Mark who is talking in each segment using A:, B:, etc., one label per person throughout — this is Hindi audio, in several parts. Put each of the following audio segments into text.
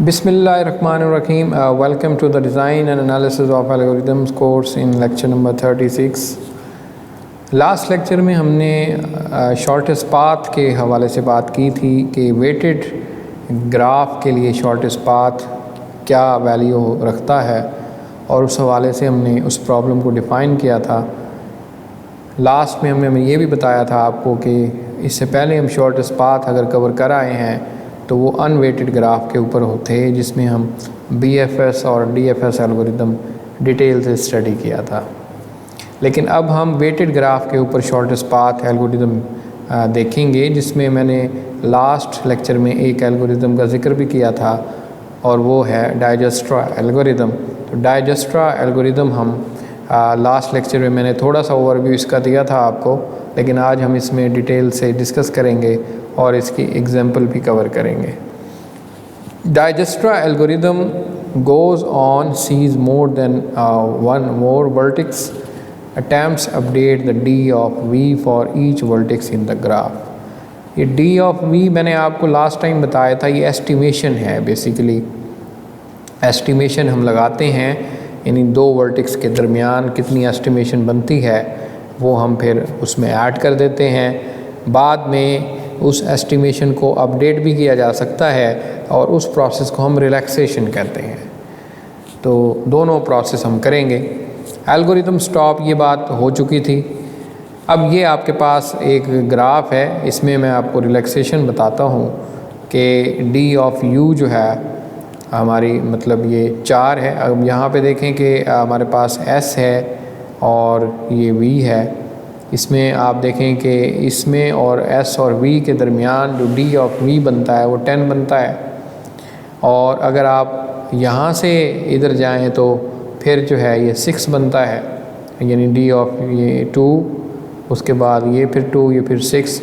A: Bismillahirrahmanirrahim. Welcome to the Design and Analysis of Algorithms course in lecture number 36. Last lecture में हमने शॉर्टेस्ट पाथ के हवाले से बात की थी कि वेटेड ग्राफ के लिए शॉर्टेस्ट पाथ क्या वैल्यू रखता है, और उस हवाले से हमने उस प्रॉब्लम को डिफ़ाइन किया था। लास्ट में हमने ये भी बताया था आपको कि इससे पहले हम शॉर्टेस्ट पाथ अगर कवर कर आए हैं तो वो अनवेटेड ग्राफ के ऊपर होते हैं, जिसमें हम BFS और DFS एल्गोरिदम डिटेल से स्टडी किया था। लेकिन अब हम वेटेड ग्राफ के ऊपर शॉर्टेस्ट पाथ एल्गोरिदम देखेंगे, जिसमें मैंने लास्ट लेक्चर में एक एल्गोरिदम का जिक्र भी किया था और वो है डाइजेस्ट्रा एल्गोरिदम। तो डाइजेस्ट्रा एल्गोरिदम हम लास्ट लेक्चर में मैंने थोड़ा सा ओवरव्यू इसका दिया था आपको, लेकिन आज हम इसमें डिटेल से डिस्कस करेंगे और इसकी एग्जांपल भी कवर करेंगे। Dijkstra algorithm goes on sees more than one more vertex, attempts update the d of v for each vertex in the graph। ये d of v मैंने आपको लास्ट टाइम बताया था, ये एस्टिमेशन है। बेसिकली एस्टिमेशन हम लगाते हैं, यानी दो वर्टेक्स के दरमियान कितनी एस्टिमेशन बनती है वो हम फिर उसमें ऐड कर देते हैं। बाद में उस एस्टिमेशन को अपडेट भी किया जा सकता है और उस प्रोसेस को हम रिलैक्सेशन कहते हैं। तो दोनों प्रोसेस हम करेंगे। एल्गोरिदम स्टॉप ये बात हो चुकी थी। अब ये आपके पास एक ग्राफ है, इसमें मैं आपको रिलैक्सेशन बताता हूँ कि d ऑफ u जो है हमारी मतलब ये 4 है। अब यहाँ पे देखें कि हमारे पास s है और ये v है। इसमें आप देखें कि इसमें और s और v के दरमियान जो d ऑफ v बनता है वो 10 बनता है। और अगर आप यहाँ से इधर जाएं तो फिर जो है ये 6 बनता है, यानी d ऑफ ये 2, उसके बाद ये फिर 2, ये फिर 6।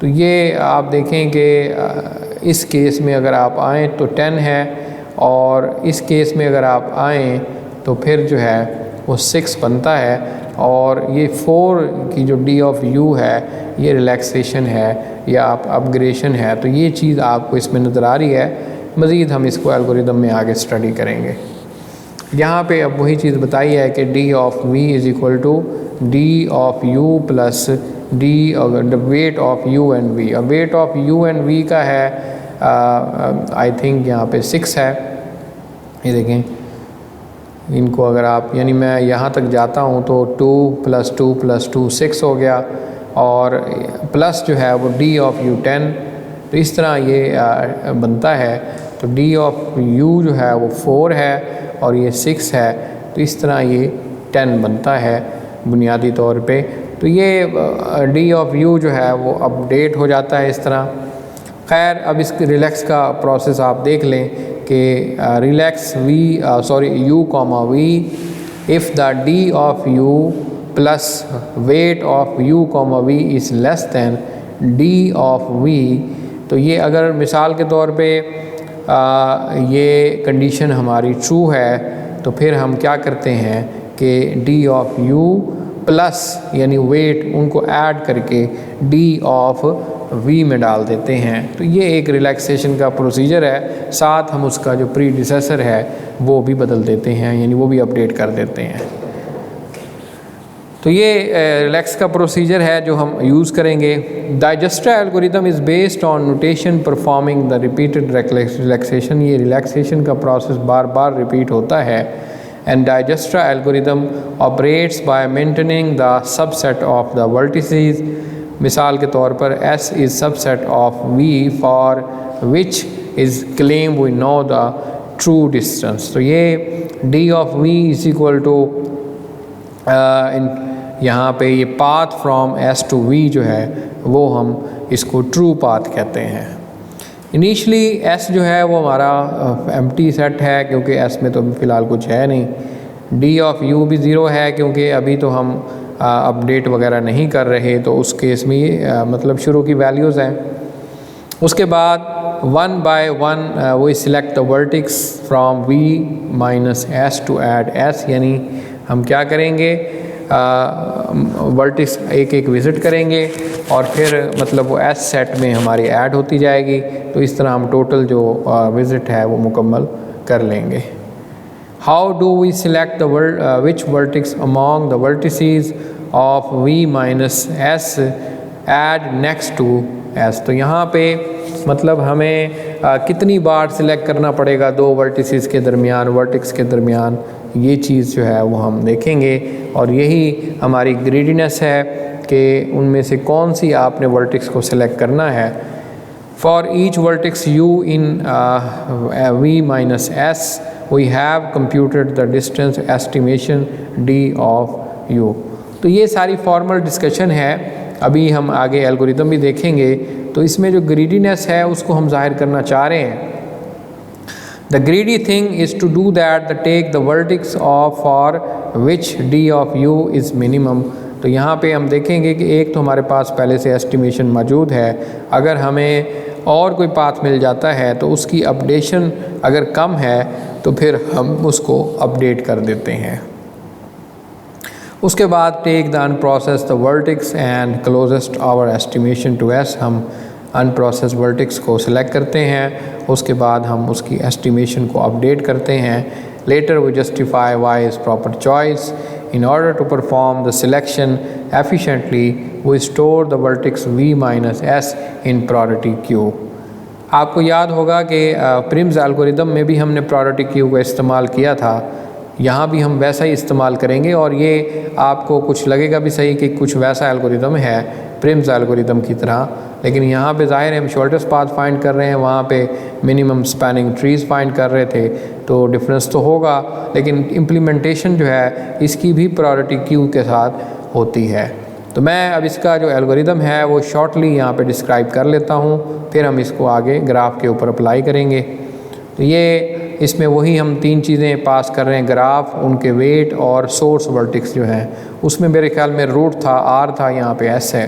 A: तो ये आप देखें कि इस केस में अगर आप आएँ तो 10 है, और इस केस में अगर आप आएँ तो फिर जो है वो 6 बनता है। और ये 4 की जो d ऑफ u है ये रिलैक्सेशन है या आप अपग्रेडेशन है। तो ये चीज़ आपको इसमें नज़र आ रही है। मज़ीद हम इसको एल्गोरिदम में आगे स्टडी करेंगे। यहाँ पे अब वही चीज़ बताई है कि d of v is equal to d of u plus d the weight of u and v। अब weight of u and v का है आई थिंक यहाँ पे 6 है। ये देखें, इनको अगर आप यानी मैं यहाँ तक जाता हूँ तो 2 + 2 + 2 6 हो गया, और प्लस जो है वो d ऑफ u 10। तो इस तरह ये बनता है। तो d ऑफ u जो है वो 4 है और ये 6 है, तो इस तरह ये 10 बनता है बुनियादी तौर पे। तो ये d ऑफ u जो है वो अपडेट हो जाता है इस तरह। खैर, अब इस रिलैक्स का प्रोसेस आप देख लें कि relax u comma v if the d of u plus wait of u comma v is less than d of v। तो ये अगर मिसाल के तौर पे ये कंडीशन हमारी ट्रू है तो फिर हम क्या करते हैं कि d ऑफ u प्लस यानी वेट उनको ऐड करके d ऑफ v में डाल देते हैं। तो ये एक रिलैक्सेशन का प्रोसीजर है। साथ हम उसका जो प्रीडिसेसर है वो भी बदल देते हैं, यानी वो भी अपडेट कर देते हैं। तो ये रिलैक्स का प्रोसीजर है जो हम यूज़ करेंगे। Dijkstra algorithm is based on notation performing the repeated relaxation. ये रिलैक्सेशन का प्रोसेस बार बार रिपीट होता है। And Dijkstra algorithm operates by maintaining the subset of the vertices. मिसाल के तौर पर S is subset of V for which is claim we know the true distance. तो ये d of V is equal to यहाँ पे ये path from S to V जो है वो हम इसको ट्रू पाथ कहते हैं। इनिशियली S जो है वो हमारा एम्प्टी सेट है, क्योंकि S में तो फ़िलहाल कुछ है नहीं। d ऑफ u भी 0 है, क्योंकि अभी तो हम अपडेट वगैरह नहीं कर रहे, तो उस केस में ये मतलब शुरू की वैल्यूज़ हैं। उसके बाद 1 by 1 we select the vertex from V minus S to add S, यानी हम क्या करेंगे वर्टिक्स एक एक विज़िट करेंगे और फिर मतलब वो एस सेट में हमारी ऐड होती जाएगी। तो इस तरह हम टोटल जो विज़िट है वो मुकम्मल कर लेंगे। How do we select the which vertex among the vertices of V minus S add next to S. तो यहाँ पे मतलब हमें कितनी बार सिलेक्ट करना पड़ेगा दो वर्टिसेस के दरमियान, वर्टिक्स के दरमियान, ये चीज़ जो है वो हम देखेंगे। और यही हमारी ग्रीडीनेस है कि उनमें से कौन सी आपने वर्टिक्स को सिलेक्ट करना है। For each vertices u in v minus s we have computed the distance estimation d of u। तो ये सारी फॉर्मल डिस्कशन है, अभी हम आगे एल्गोरिदम भी देखेंगे। तो इसमें जो ग्रीडीनेस है उसको हम जाहिर करना चाह रहे हैं। The greedy thing is to do that, the take the vertex of for which d of u is minimum। तो यहाँ पे हम देखेंगे कि एक तो हमारे पास पहले से एस्टिमेशन मौजूद है, अगर हमें और कोई पाथ मिल जाता है तो उसकी अपडेशन अगर कम है तो फिर हम उसको अपडेट कर देते हैं। उसके बाद take the unprocessed the vertex and closest our estimation to S. हम अनप्रोसेस वर्टेक्स को सिलेक्ट करते हैं, उसके बाद हम उसकी एस्टिमेशन को अपडेट करते हैं। Later we justify why is proper choice. In order to perform the selection efficiently, we store the vertex v minus s in priority queue। आपको याद होगा कि प्रिम्स एल्गोरिदम में भी हमने प्रायोरिटी क्यू का इस्तेमाल किया था, यहाँ भी हम वैसा ही इस्तेमाल करेंगे। और ये आपको कुछ लगेगा भी सही कि कुछ वैसा एल्गोरिदम है प्रिम्स एल्गोरिदम की तरह, लेकिन यहाँ पे ज़ाहिर है हम शॉर्टेस्ट पाथ फाइंड कर रहे हैं, वहाँ पे मिनिमम स्पैनिंग ट्रीज़ फाइंड कर रहे थे, तो डिफरेंस तो होगा। लेकिन इम्प्लीमेंटेशन जो है इसकी भी प्रायोरिटी क्यू के साथ होती है। तो मैं अब इसका जो एल्गोरिदम है वो शॉर्टली यहाँ पे डिस्क्राइब कर लेता हूँ, फिर हम इसको आगे ग्राफ के ऊपर अप्लाई करेंगे। तो ये इसमें वही हम तीन चीज़ें पास कर रहे हैं, ग्राफ, उनके वेट और सोर्स वर्टेक्स जो है। उसमें मेरे ख्याल में रूट था, आर था, यहाँ पे एस है।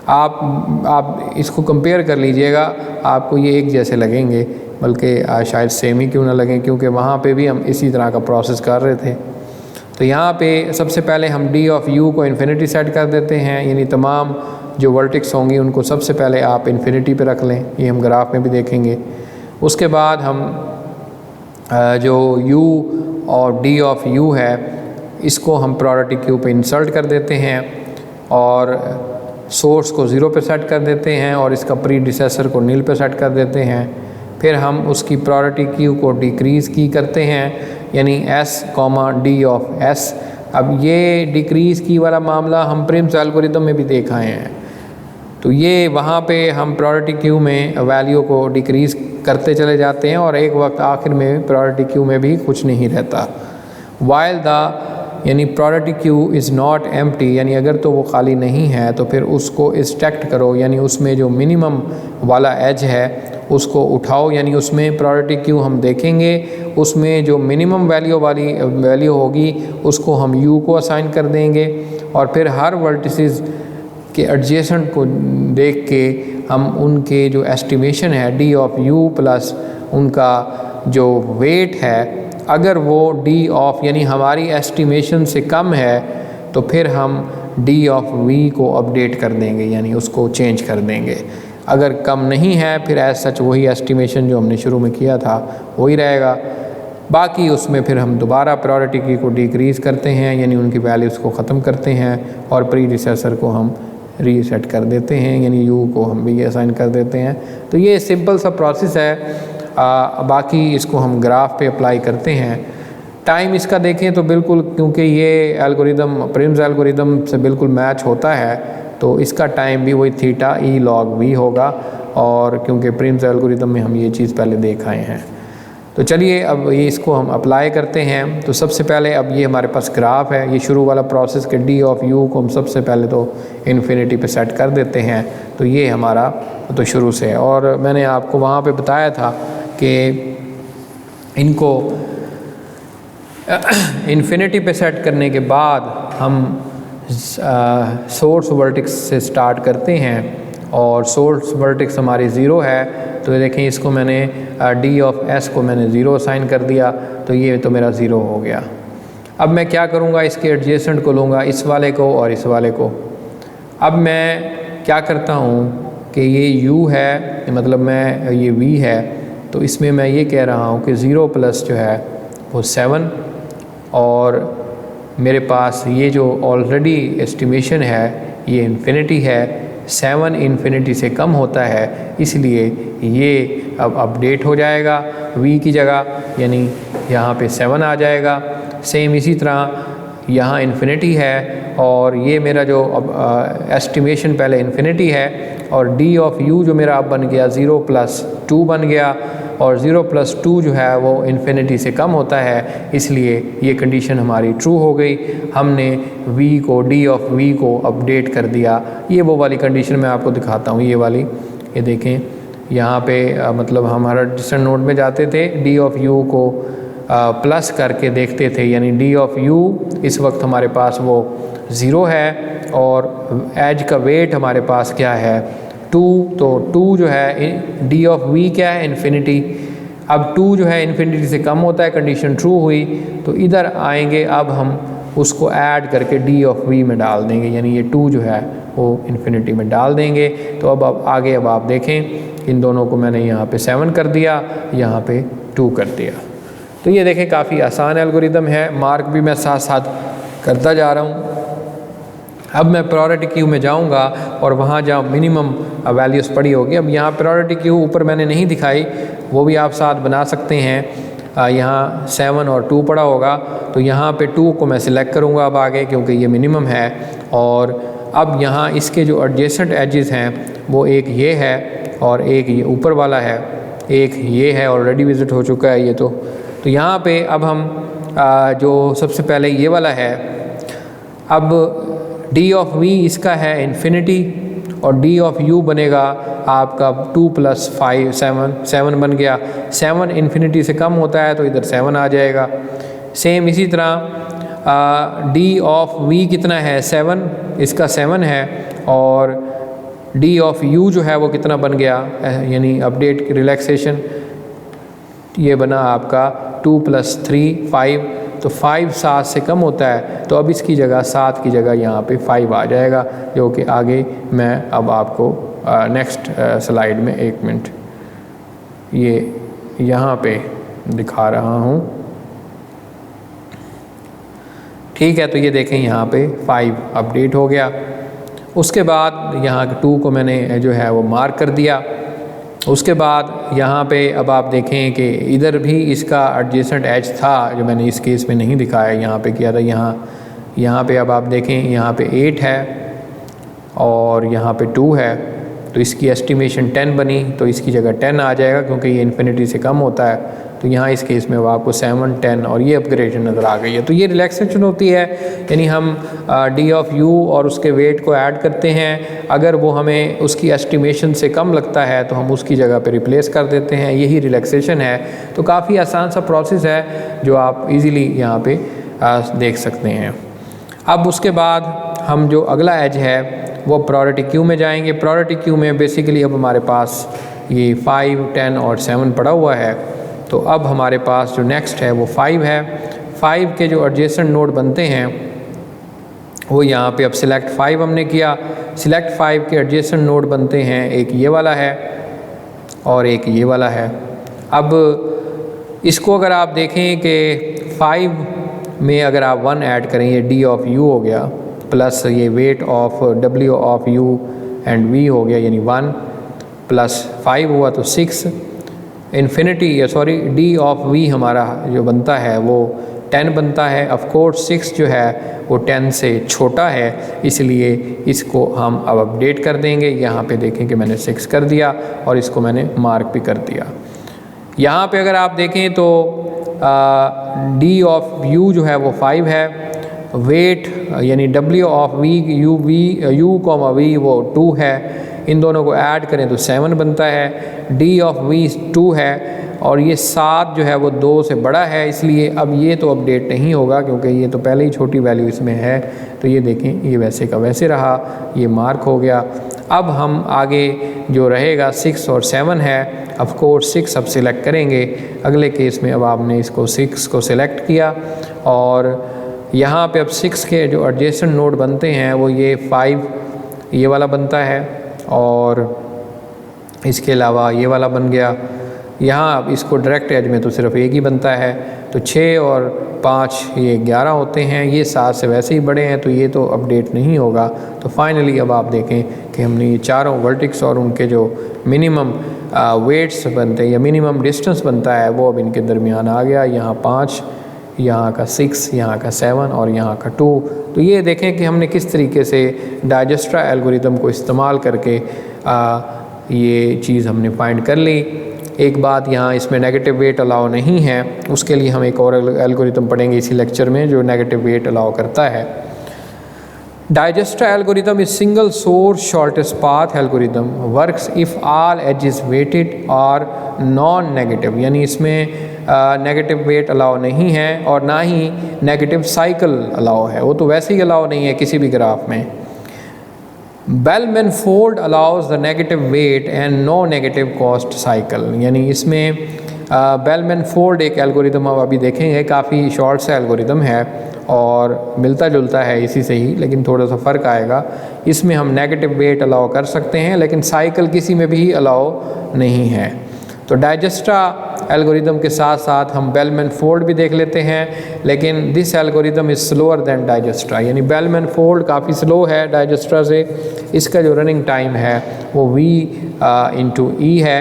A: आप इसको कंपेयर कर लीजिएगा, आपको ये एक जैसे लगेंगे, बल्कि शायद सेम ही क्यों ना लगें, क्योंकि वहाँ पे भी हम इसी तरह का प्रोसेस कर रहे थे। तो यहाँ पे सबसे पहले हम d ऑफ u को इन्फिनिटी सेट कर देते हैं, यानी तमाम जो वर्टेक्स होंगी उनको सबसे पहले आप इन्फिनिटी पे रख लें, ये हम ग्राफ में भी देखेंगे। उसके बाद हम जो u और d ऑफ u है इसको हम प्रायोरिटी क्यू पे इंसर्ट कर देते हैं और सोर्स को 0 पे सेट कर देते हैं और इसका प्रीडिसेसर को नील पे सेट कर देते हैं। फिर हम उसकी प्रायोरिटी क्यू को डिक्रीज़ की करते हैं, यानी s, d ऑफ s। अब ये डिक्रीज़ की वाला मामला हम प्रिम्स एल्गोरिदम में भी देख आए हैं। तो ये वहाँ पे हम प्रायोरिटी क्यू में वैल्यू को डिक्रीज़ करते चले जाते हैं और एक वक्त आखिर में प्रायोरिटी क्यू में भी कुछ नहीं रहता। वाइल द यानी priority queue is not empty, यानी अगर तो वो खाली नहीं है तो फिर उसको एक्सट्रैक्ट करो, यानी उसमें जो मिनिमम वाला एज है उसको उठाओ, यानी उसमें प्रायोरिटी क्यू हम देखेंगे, उसमें जो मिनिमम वैल्यू होगी उसको हम u को असाइन कर देंगे और फिर हर वर्टिसेस के एडजेसेंट को देख के हम उनके जो एस्टिमेशन है d ऑफ u प्लस उनका जो वेट है, अगर वो d ऑफ यानी हमारी एस्टिमेशन से कम है तो फिर हम d ऑफ v को अपडेट कर देंगे, यानी उसको चेंज कर देंगे। अगर कम नहीं है फिर एज सच वही एस्टिमेशन जो हमने शुरू में किया था वही रहेगा। बाकी उसमें फिर हम दोबारा प्रायोरिटी की को डिक्रीज़ करते हैं, यानी उनकी वैल्यूज़ को ख़त्म करते हैं और प्रीडिसेसर को हम रीसेट कर देते हैं, यानी u को हम भी असाइन कर देते हैं। तो ये सिंपल सा प्रोसेस है। बाकी इसको हम ग्राफ पे अप्लाई करते हैं। टाइम इसका देखें तो बिल्कुल, क्योंकि ये एल्गोरिदम प्रिम्स एल्गोरिदम से बिल्कुल मैच होता है, तो इसका टाइम भी वही थीटा ई लॉग वी होगा, और क्योंकि प्रिम्स एल्गोरिदम में हम ये चीज़ पहले देख आए हैं। तो चलिए अब ये इसको हम अप्लाई करते हैं। तो सबसे पहले अब ये हमारे पास ग्राफ है, ये शुरू वाला प्रोसेस के d ऑफ u को हम सबसे पहले तो इन्फिनिटी पे सेट कर देते हैं। तो ये हमारा तो शुरू से है, और मैंने आपको वहाँ पे बताया था कि इनको इन्फिनिटी पे सेट करने के बाद हम सोर्स वर्टेक्स से स्टार्ट करते हैं, और सोर्स वर्टेक्स हमारी 0 है। तो देखें इसको मैंने d ऑफ s को मैंने 0 असाइन कर दिया, तो ये तो मेरा 0 हो गया। अब मैं क्या करूँगा, इसके एडजेसेंट को लूँगा, इस वाले को और इस वाले को। अब मैं क्या करता हूँ कि ये u है, मतलब मैं ये v है, तो इसमें मैं ये कह रहा हूँ कि 0 प्लस जो है वो 7, और मेरे पास ये जो ऑलरेडी एस्टिमेशन है ये इन्फिनिटी है, 7 इन्फिनिटी से कम होता है, इसलिए ये अब अपडेट हो जाएगा v की जगह, यानी यहाँ पे 7 आ जाएगा। सेम इसी तरह यहाँ इन्फिनिटी है और ये मेरा जो अब एस्टिमेशन पहले इन्फिनिटी है, और d ऑफ u जो मेरा अब बन गया 0 प्लस 2 बन गया, और 0 प्लस 2 जो है वो इन्फिनिटी से कम होता है, इसलिए ये कंडीशन हमारी ट्रू हो गई। हमने v को d ऑफ v को अपडेट कर दिया। ये वो वाली कंडीशन मैं आपको दिखाता हूँ, ये वाली, ये देखें यहाँ पे मतलब हमारा डिस्टेंट नोड में जाते थे, d ऑफ u को प्लस करके देखते थे, यानी d ऑफ u इस वक्त हमारे पास वो 0 है, और एज का वेट हमारे पास क्या है 2, तो 2 जो है d ऑफ v क्या है इन्फिनिटी। अब 2 जो है इन्फिनिटी से कम होता है, कंडीशन ट्रू हुई, तो इधर आएंगे, अब हम उसको ऐड करके d ऑफ v में डाल देंगे, यानी ये 2 जो है वो इन्फिनिटी में डाल देंगे। तो अब आगे अब आप देखें, इन दोनों को मैंने यहाँ पे 7 कर दिया, यहाँ पे 2 कर दिया। तो ये देखें काफ़ी आसान एल्गोरिदम है, मार्क भी मैं साथ साथ करता जा रहा हूँ। अब मैं प्रायोरिटी क्यू में जाऊंगा और वहाँ जहाँ मिनिमम वैल्यूज़ पड़ी होगी, अब यहाँ प्रायोरिटी क्यू ऊपर मैंने नहीं दिखाई, वो भी आप साथ बना सकते हैं। यहाँ 7 और 2 पड़ा होगा, तो यहाँ पे 2 को मैं सिलेक्ट करूँगा अब आगे, क्योंकि ये मिनिमम है। और अब यहाँ इसके जो एडजेसेंट एजेस हैं वो एक ये है और एक ये ऊपर वाला है, एक ये है, ऑलरेडी विज़िट हो चुका है ये। तो यहाँ पे अब हम जो सबसे पहले ये वाला है, अब d ऑफ v इसका है इन्फिनिटी, और d ऑफ u बनेगा आपका 2 प्लस 5 7 बन गया। 7 इन्फिनिटी से कम होता है, तो इधर 7 आ जाएगा। सेम इसी तरह d ऑफ v कितना है 7, इसका 7 है, और d ऑफ u जो है वो कितना बन गया, यानी अपडेट रिलैक्सेशन ये बना आपका 2 प्लस 3 5, तो 5 7 से कम होता है, तो अब इसकी जगह 7 की जगह यहाँ पे 5 आ जाएगा, जो कि आगे मैं अब आपको नेक्स्ट स्लाइड में 1 मिनट ये यहाँ पे दिखा रहा हूँ। ठीक है, तो ये देखें यहाँ पे 5 अपडेट हो गया। उसके बाद यहाँ 2 को मैंने जो है वो मार्क कर दिया। उसके बाद यहाँ पे अब आप देखें कि इधर भी इसका एडजेसेंट एज था, जो मैंने इस केस में नहीं दिखाया, यहाँ पे किया था। यहाँ पे अब आप देखें, यहाँ पे 8 है और यहाँ पे 2 है, तो इसकी एस्टिमेशन 10 बनी, तो इसकी जगह 10 आ जाएगा, क्योंकि ये इन्फिनिटी से कम होता है। तो यहाँ इस केस में अब आपको 7 10 और ये अपग्रेडेशन नज़र आ गई है। तो ये रिलैक्सेशन होती है, यानी हम d ऑफ u और उसके वेट को ऐड करते हैं। अगर वो हमें उसकी एस्टिमेशन से कम लगता है तो हम उसकी जगह पे रिप्लेस कर देते हैं, यही रिलैक्सेशन है। तो काफ़ी आसान सा प्रोसेस है जो आप इजीली यहाँ पे देख सकते हैं। अब उसके बाद हम जो अगला एज है वो प्रायोरिटी क्यू में जाएंगे। प्रायोरिटी क्यू में बेसिकली अब हमारे पास ये 5 10 और 7 पड़ा हुआ है, तो अब हमारे पास जो नेक्स्ट है वो 5 है। 5 के जो एडजेसेंट नोड बनते हैं वो यहाँ पे अब सिलेक्ट 5 हमने किया। सिलेक्ट 5 के एडजेसेंट नोड बनते हैं, एक ये वाला है और एक ये वाला है। अब इसको अगर आप देखें कि 5 में अगर आप 1 ऐड करें, ये d ऑफ u हो गया, प्लस ये weight of w of u and v हो गया, यानी 1 प्लस 5 हुआ तो 6। इन्फिनिटी d ऑफ v हमारा जो बनता है वो 10 बनता है। ऑफ कोर्स 6 जो है वो 10 से छोटा है, इसलिए इसको हम अब अपडेट कर देंगे। यहाँ पे देखें कि मैंने 6 कर दिया और इसको मैंने मार्क भी कर दिया। यहाँ पे अगर आप देखें तो d ऑफ u जो है वो 5 है, वेट यानी w of u comma v वो 2 है। इन दोनों को ऐड करें तो 7 बनता है। d ऑफ v 2 है और ये 7 जो है वो 2 से बड़ा है, इसलिए अब ये तो अपडेट नहीं होगा, क्योंकि ये तो पहले ही छोटी वैल्यू इसमें है। तो ये देखें, ये वैसे का वैसे रहा, ये मार्क हो गया। अब हम आगे जो रहेगा 6 और 7 है। ऑफ कोर्स 6 अब सिलेक्ट करेंगे। अगले केस में अब आपने इसको 6 को सिलेक्ट किया और यहाँ पे अब 6 के जो एडजेसेंट नोड बनते हैं वो ये 5 ये वाला बनता है, और इसके अलावा ये वाला बन गया। यहाँ अब इसको डायरेक्ट एज में तो सिर्फ एक ही बनता है, तो 6 और 5 ये 11 होते हैं। ये 7 से वैसे ही बड़े हैं तो ये तो अपडेट नहीं होगा। तो फाइनली अब आप देखें कि हमने ये चारों वर्टिक्स और उनके जो मिनिमम वेट्स बनते हैं या मिनिमम डिस्टेंस बनता है वो अब इनके दरमियान आ गया। यहाँ 5, यहाँ का 6, यहाँ का 7 और यहाँ का 2। तो ये देखें कि हमने किस तरीके से डाइजेस्ट्रा एल्गोरिदम को इस्तेमाल करके ये चीज़ हमने फाइंड कर ली। एक बात यहाँ इसमें नेगेटिव वेट अलाउ नहीं है, उसके लिए हम एक और एल्गोरिदम पढ़ेंगे इसी लेक्चर में जो नेगेटिव वेट अलाउ करता है। Dijkstra algorithm is single source shortest path algorithm works if all edges weighted or non-negative, यानी इसमें नेगेटिव वेट अलाउ नहीं है और ना ही नेगेटिव साइकिल अलाउ है, वो तो वैसे ही अलाउ नहीं है किसी भी ग्राफ में। Bell-Manifold allows the negative weight and no negative cost cycle, यानी इसमें Bell-Manifold एक एल्गोरिदम अब अभी देखेंगे, काफ़ी शॉर्ट सा एल्गोरिदम है और मिलता जुलता है इसी से ही, लेकिन थोड़ा सा फ़र्क आएगा। इसमें हम नेगेटिव वेट अलाउ कर सकते हैं लेकिन साइकिल किसी में भी अलाउ नहीं है। तो डाइजेस्ट्रा एल्गोरिदम के साथ साथ हम Bell-Manifold भी देख लेते हैं, लेकिन this algorithm is slower than Dijkstra, यानी Bell-Manifold काफ़ी स्लो है डाइजेस्ट्रा से। इसका जो रनिंग टाइम है वो V/E है,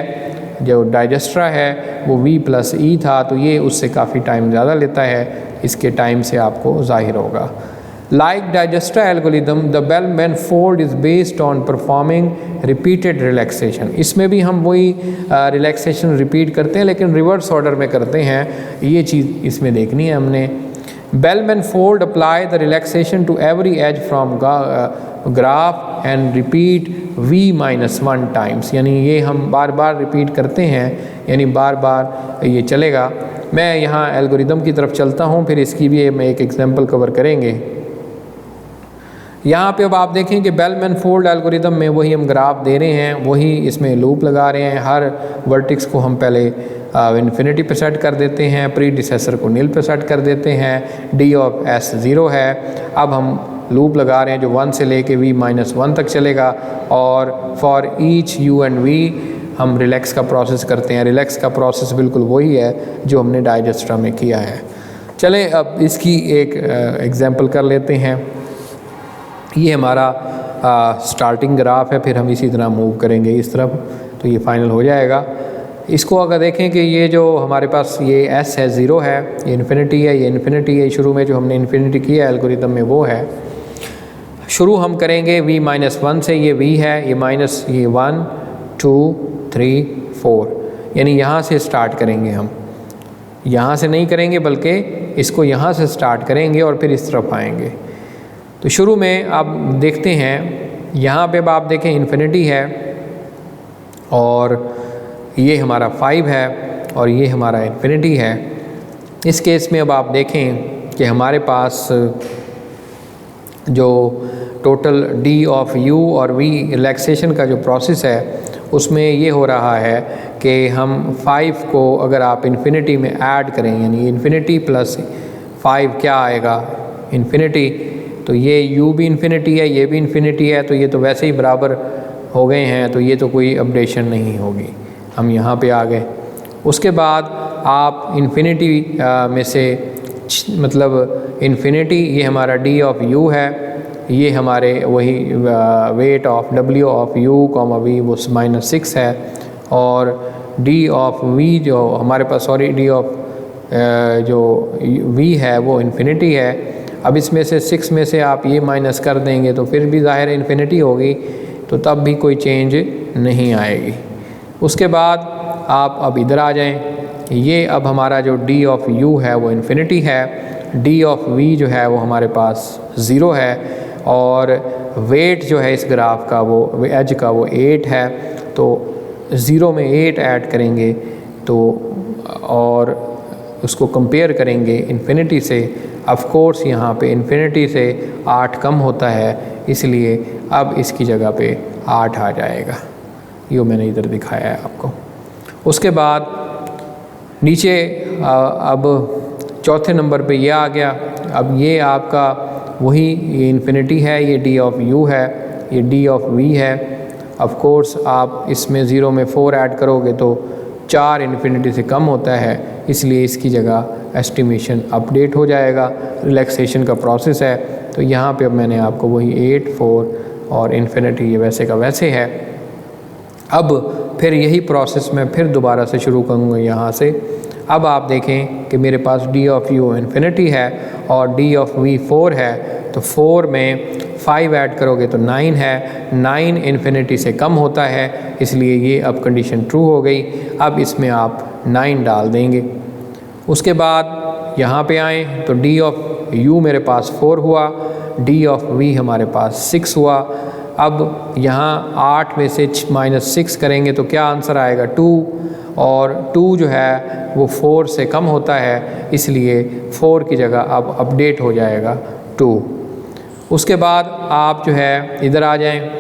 A: जो डाइजेस्ट्रा है वो V+E था, तो ये उससे काफ़ी टाइम ज़्यादा लेता है, इसके टाइम से आपको ज़ाहिर होगा। Like Dijkstra algorithm, the Bell-Manifold is based on performing repeated relaxation. इसमें भी हम वही रिलैक्सेशन रिपीट करते हैं लेकिन रिवर्स ऑर्डर में करते हैं, ये चीज़ इसमें देखनी है हमने। Bell-Manifold apply the relaxation to every edge from graph and repeat V-1 times, यानी ये हम बार बार रिपीट करते हैं, यानी बार बार ये चलेगा। मैं यहाँ एल्गोरिदम की तरफ चलता हूँ, फिर इसकी भी हम एक एग्जांपल कवर करेंगे। यहाँ पे अब आप देखें कि Bell-Manifold एल्गोरिदम में वही हम ग्राफ दे रहे हैं, वही इसमें लूप लगा रहे हैं। हर वर्टिक्स को हम पहले इन्फिनिटी पे सेट कर देते हैं, प्रीडिसेसर को नील पे सेट कर देते हैं, D ऑफ S 0 है। अब हम लूप लगा रहे हैं जो 1 से लेके V-1 तक चलेगा, और for each U and V हम रिलैक्स का प्रोसेस करते हैं। रिलैक्स का प्रोसेस बिल्कुल वही है जो हमने डाइजेस्ट्रा में किया है। चलें अब इसकी एक एग्जांपल कर लेते हैं। ये हमारा स्टार्टिंग ग्राफ है, फिर हम इसी तरह मूव करेंगे इस तरफ, तो ये फाइनल हो जाएगा। इसको अगर देखें कि ये जो हमारे पास ये S है 0 है, ये इन्फिनिटी है, ये इन्फिनिटी है। शुरू में जो हमने इन्फिनिटी किया एल्गोरिदम में वो है। शुरू हम करेंगे V-1 से, ये V है, ये माइनस, ये 1 2 3 4, यानी यहाँ से स्टार्ट करेंगे हम। यहाँ से नहीं करेंगे बल्कि इसको यहाँ से स्टार्ट करेंगे और फिर इस तरफ आएंगे। तो शुरू में आप देखते हैं यहाँ पे अब आप देखें इन्फिनिटी है और ये हमारा 5 है और ये हमारा इन्फिनिटी है। इस केस में अब आप देखें कि हमारे पास जो टोटल D ऑफ U और V रिलैक्सेशन का जो प्रोसेस है उसमें ये हो रहा है कि हम 5 को अगर आप इन्फिनिटी में ऐड करें, यानी इन्फिनिटी प्लस 5 क्या आएगा, इन्फिनिटी, तो ये U भी इन्फिनिटी है, ये भी इन्फिनिटी है, तो ये तो वैसे ही बराबर हो गए हैं, तो ये तो कोई अपडेशन नहीं होगी। हम यहाँ पे आ गए। उसके बाद आप इन्फिनिटी में से मतलब इन्फिनिटी, ये हमारा D ऑफ U है, ये हमारे वही weight of W of U, V वो -6 है, और D ऑफ V जो हमारे पास D ऑफ जो V है वो इन्फिनिटी है। अब इसमें से 6 में से आप ये माइनस कर देंगे तो फिर भी ज़ाहिर इन्फिनिटी होगी, तो तब भी कोई चेंज नहीं आएगी। उसके बाद आप अब इधर आ जाएं। ये अब हमारा जो D ऑफ U है वो इन्फिनिटी है, D ऑफ V जो है वो हमारे पास 0 है, और वेट जो है इस ग्राफ का वो एज का वो 8 है, तो 0 में 8 ऐड करेंगे तो और उसको कंपेयर करेंगे इन्फिनिटी से। ऑफ कोर्स यहाँ पे इन्फिनिटी से 8 कम होता है, इसलिए अब इसकी जगह पे 8 आ जाएगा। ये मैंने इधर दिखाया है आपको। उसके बाद नीचे अब चौथे नंबर पे ये आ गया। अब ये आपका वही इन्फिनिटी है, ये डी ऑफ यू है, ये डी ऑफ वी है। ऑफ कोर्स आप इसमें 0 में 4 ऐड करोगे तो 4 इन्फिनिटी से कम होता है, इसलिए इसकी जगह एस्टिमेशन अपडेट हो जाएगा। रिलैक्सेशन का प्रोसेस है, तो यहाँ पे अब मैंने आपको वही 8, 4 और इन्फिनिटी ये वैसे का वैसे है। अब फिर यही प्रोसेस मैं फिर दोबारा से शुरू करूँगा यहाँ से। अब आप देखें कि मेरे पास डी ऑफ यू इन्फिनिटी है और डी ऑफ वी 4 है, तो 4 में 5 ऐड करोगे तो 9 है, 9 इन्फिनिटी से कम होता है, इसलिए ये अब कंडीशन ट्रू हो गई। अब इसमें आप 9 डाल देंगे। उसके बाद यहाँ पे आएँ तो डी ऑफ यू मेरे पास 4 हुआ, डी ऑफ वी हमारे पास 6 हुआ। अब यहाँ 8 में से -6 करेंगे तो क्या आंसर आएगा 2, और 2 जो है वो 4 से कम होता है, इसलिए 4 की जगह अब अपडेट हो जाएगा 2। उसके बाद आप जो है इधर आ जाएं,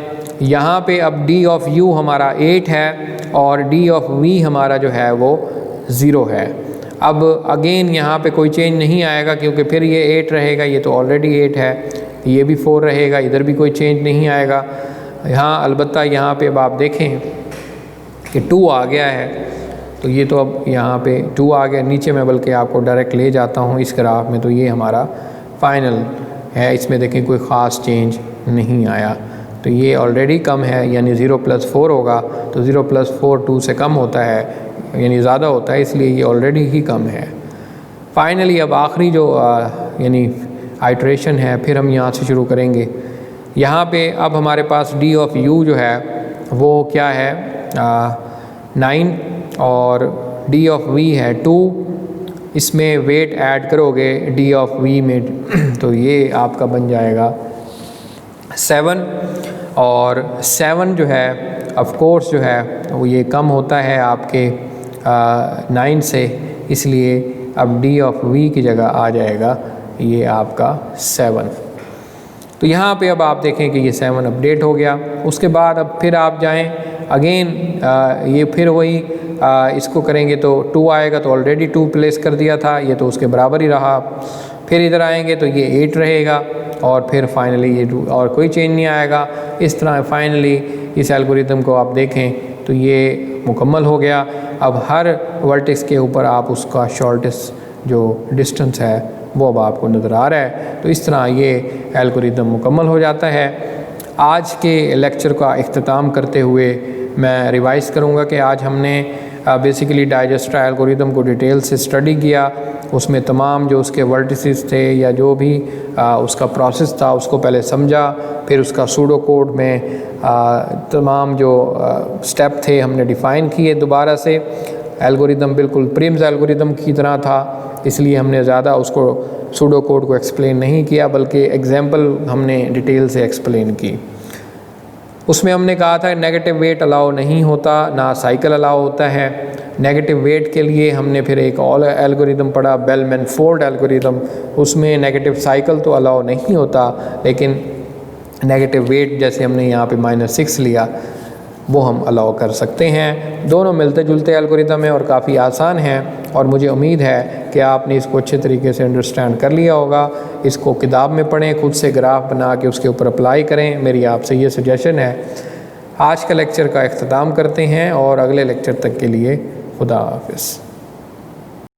A: यहाँ पे अब डी ऑफ यू हमारा 8 है और डी ऑफ वी हमारा जो है वो 0 है। अब अगेन यहाँ पे कोई चेंज नहीं आएगा क्योंकि फिर ये 8 रहेगा, ये तो ऑलरेडी 8 है, ये भी 4 रहेगा, इधर भी कोई चेंज नहीं आएगा। यहाँ अलबत्ता यहाँ पे अब आप देखें कि 2 आ गया है, तो ये तो अब यहाँ पे 2 आ गया। नीचे मैं बल्कि आपको डायरेक्ट ले जाता हूँ इस ग्राफ में, तो ये हमारा फाइनल है, इसमें देखें कोई ख़ास चेंज नहीं आया, तो ये ऑलरेडी कम है, यानी 0 + 4 होगा, तो 0 + 4 2 से कम होता है, यानी ज़्यादा होता है, इसलिए ये ऑलरेडी ही कम है। फाइनली अब आखिरी जो यानी आइट्रेशन है, फिर हम यहाँ से शुरू करेंगे। यहाँ पे अब हमारे पास डी ऑफ यू जो है वो क्या है 9 और डी ऑफ वी है 2, इसमें वेट ऐड करोगे डी ऑफ वी में तो ये आपका बन जाएगा 7, और 7 जो है ऑफ कोर्स जो है वो ये कम होता है आपके 9 से, इसलिए अब डी ऑफ वी की जगह आ जाएगा ये आपका 7। तो यहाँ पे अब आप देखें कि ये 7 अपडेट हो गया। उसके बाद अब फिर आप जाएं अगेन, ये फिर वही इसको करेंगे तो 2 आएगा, तो ऑलरेडी 2 प्लेस कर दिया था, ये तो उसके बराबर ही रहा। फिर इधर आएंगे तो ये 8 रहेगा और फिर फाइनली ये 2 और कोई चेंज नहीं आएगा। इस तरह फाइनली इस एल्गोरिथम को आप देखें तो ये मुकम्मल हो गया। अब हर वर्टेक्स के ऊपर आप उसका शॉर्टेस्ट जो डिस्टेंस है वो अब आपको नज़र आ रहा है। तो इस तरह ये एल्गोरिथम मुकम्मल हो जाता है। आज के लेक्चर का इख्तिताम करते हुए मैं रिवाइज़ करूँगा कि आज हमने बेसिकली डाइजेस्टर एल्गोरिथम को डिटेल से स्टडी किया, उसमें तमाम जो उसके वर्टिसेस थे या जो भी उसका प्रोसेस था उसको पहले समझा, फिर उसका सूडो कोड में तमाम जो स्टेप थे हमने डिफ़ाइन किए दोबारा से। एल्गोरिथम बिल्कुल प्रिम्स एल्गोरिथम की तरह था, इसलिए हमने ज़्यादा उसको सूडो कोड को एक्सप्लेन नहीं किया, बल्कि एग्जाम्पल हमने डिटेल से एक्सप्लेन की। उसमें हमने कहा था नेगेटिव वेट अलाउ नहीं होता, ना साइकिल अलाउ होता है। नेगेटिव वेट के लिए हमने फिर एक और एल्गोरिथम पढ़ा, बेल-मैनफोर्ड एल्गोरिथम। उसमें नेगेटिव साइकिल तो अलाउ नहीं होता, लेकिन नेगेटिव वेट जैसे हमने यहाँ पे -6 लिया वो हम अलाउ कर सकते हैं। दोनों मिलते जुलते एल्गोरिथम हैं और काफ़ी आसान हैं, और मुझे उम्मीद है कि आपने इसको अच्छे तरीके से अंडरस्टैंड कर लिया होगा। इसको किताब में पढ़ें, खुद से ग्राफ बना के उसके ऊपर अप्लाई करें, मेरी आपसे ये सजेशन है। आज का लेक्चर का इख्तिताम करते हैं और अगले लेक्चर तक के लिए खुदा हाफ़िज़।